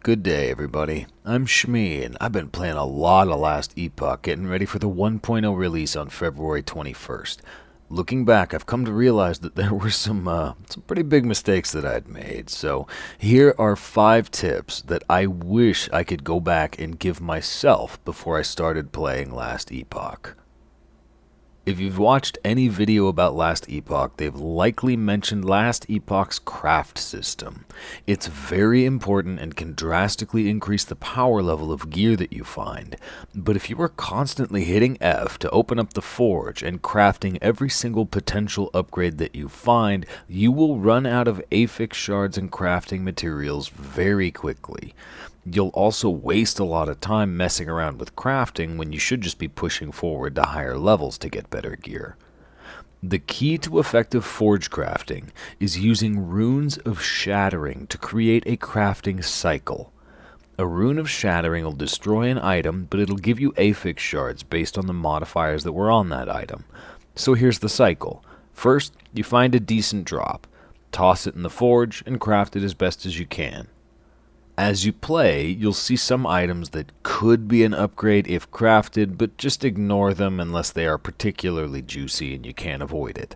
Good day, everybody. I'm Shmee, and I've been playing a lot of Last Epoch, getting ready for the 1.0 release on February 21st. Looking back, I've come to realize that there were some pretty big mistakes that I'd made. So here are 5 tips that I wish I could go back and give myself before I started playing Last Epoch. If you've watched any video about Last Epoch, they've likely mentioned Last Epoch's craft system. It's very important and can drastically increase the power level of gear that you find. But if you are constantly hitting F to open up the forge and crafting every single potential upgrade that you find, you will run out of affix shards and crafting materials very quickly. You'll also waste a lot of time messing around with crafting when you should just be pushing forward to higher levels to get better gear. The key to effective forge crafting is using runes of shattering to create a crafting cycle. A rune of shattering will destroy an item, but it'll give you affix shards based on the modifiers that were on that item. So here's the cycle. First, you find a decent drop. Toss it in the forge and craft it as best as you can. As you play, you'll see some items that could be an upgrade if crafted, but just ignore them unless they are particularly juicy and you can't avoid it.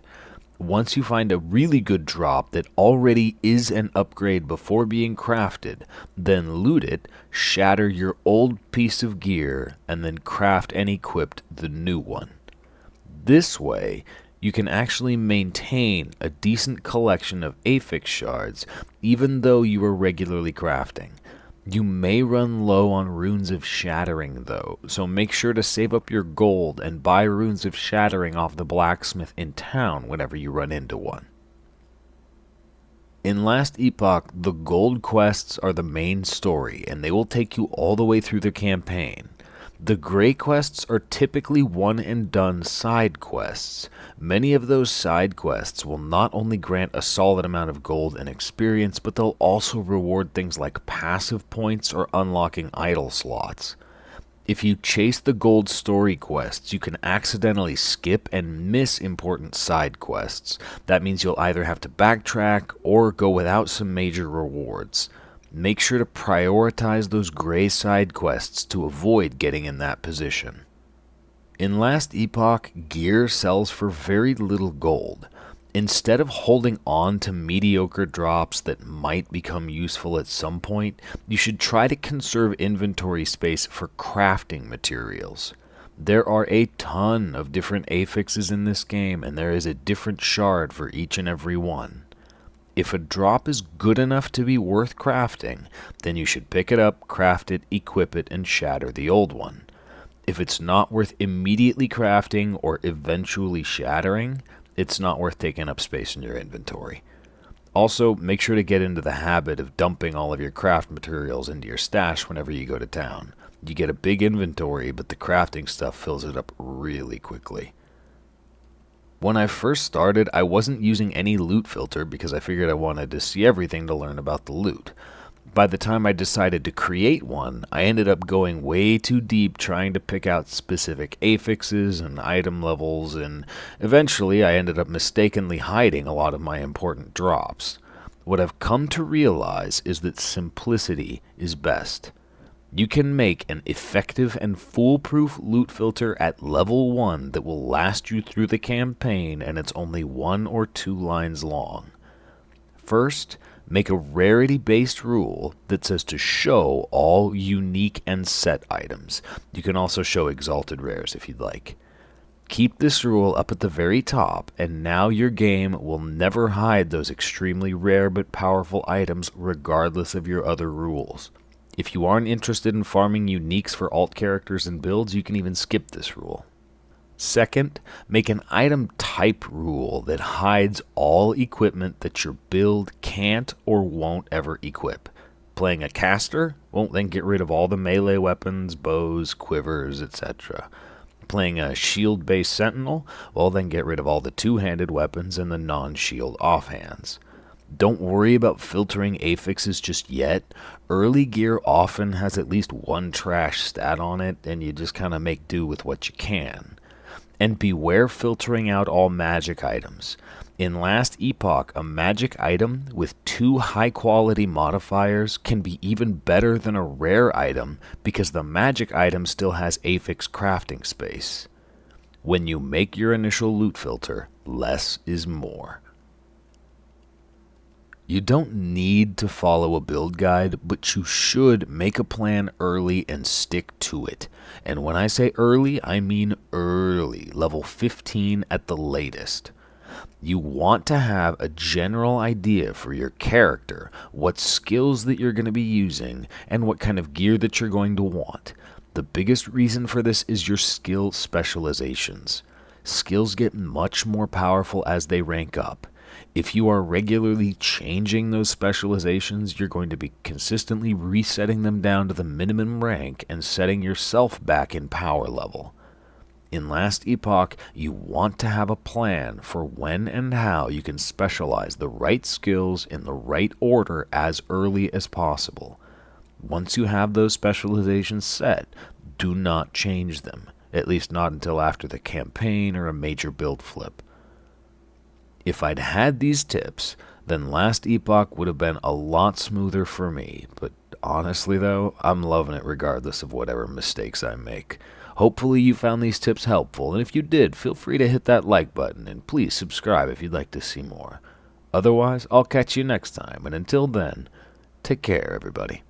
Once you find a really good drop that already is an upgrade before being crafted, then loot it, shatter your old piece of gear, and then craft and equip the new one. This way, you can actually maintain a decent collection of affix shards even though you are regularly crafting. You may run low on runes of shattering though, so make sure to save up your gold and buy runes of shattering off the blacksmith in town whenever you run into one. In Last Epoch, the gold quests are the main story and they will take you all the way through the campaign. The gray quests are typically one and done side quests. Many of those side quests will not only grant a solid amount of gold and experience, but they'll also reward things like passive points or unlocking idle slots. If you chase the gold story quests, you can accidentally skip and miss important side quests. That means you'll either have to backtrack or go without some major rewards. Make sure to prioritize those gray side quests to avoid getting in that position. In Last Epoch, gear sells for very little gold. Instead of holding on to mediocre drops that might become useful at some point, you should try to conserve inventory space for crafting materials. There are a ton of different affixes in this game, and there is a different shard for each and every one. If a drop is good enough to be worth crafting, then you should pick it up, craft it, equip it, and shatter the old one. If it's not worth immediately crafting or eventually shattering, it's not worth taking up space in your inventory. Also, make sure to get into the habit of dumping all of your craft materials into your stash whenever you go to town. You get a big inventory, but the crafting stuff fills it up really quickly. When I first started, I wasn't using any loot filter because I figured I wanted to see everything to learn about the loot. By the time I decided to create one, I ended up going way too deep trying to pick out specific affixes and item levels, and eventually I ended up mistakenly hiding a lot of my important drops. What I've come to realize is that simplicity is best. You can make an effective and foolproof loot filter at level 1 that will last you through the campaign, and it's only 1 or 2 lines long. First, make a rarity-based rule that says to show all unique and set items. You can also show exalted rares if you'd like. Keep this rule up at the very top, and now your game will never hide those extremely rare but powerful items regardless of your other rules. If you aren't interested in farming uniques for alt characters and builds, you can even skip this rule. Second, make an item type rule that hides all equipment that your build can't or won't ever equip. Playing a caster won't then get rid of all the melee weapons, bows, quivers, etc. Playing a shield-based sentinel will then get rid of all the two-handed weapons and the non-shield offhands. Don't worry about filtering affixes just yet. Early gear often has at least one trash stat on it, and you just kind of make do with what you can. And beware filtering out all magic items. In Last Epoch, a magic item with 2 high-quality modifiers can be even better than a rare item because the magic item still has affix crafting space. When you make your initial loot filter, less is more. You don't need to follow a build guide, but you should make a plan early and stick to it. And when I say early, I mean early, level 15 at the latest. You want to have a general idea for your character, what skills that you're going to be using, and what kind of gear that you're going to want. The biggest reason for this is your skill specializations. Skills get much more powerful as they rank up. If you are regularly changing those specializations, you're going to be consistently resetting them down to the minimum rank and setting yourself back in power level. In Last Epoch, you want to have a plan for when and how you can specialize the right skills in the right order as early as possible. Once you have those specializations set, do not change them, at least not until after the campaign or a major build flip. If I'd had these tips, then Last Epoch would have been a lot smoother for me, but honestly though, I'm loving it regardless of whatever mistakes I make. Hopefully you found these tips helpful, and if you did, feel free to hit that like button, and please subscribe if you'd like to see more. Otherwise, I'll catch you next time, and until then, take care everybody.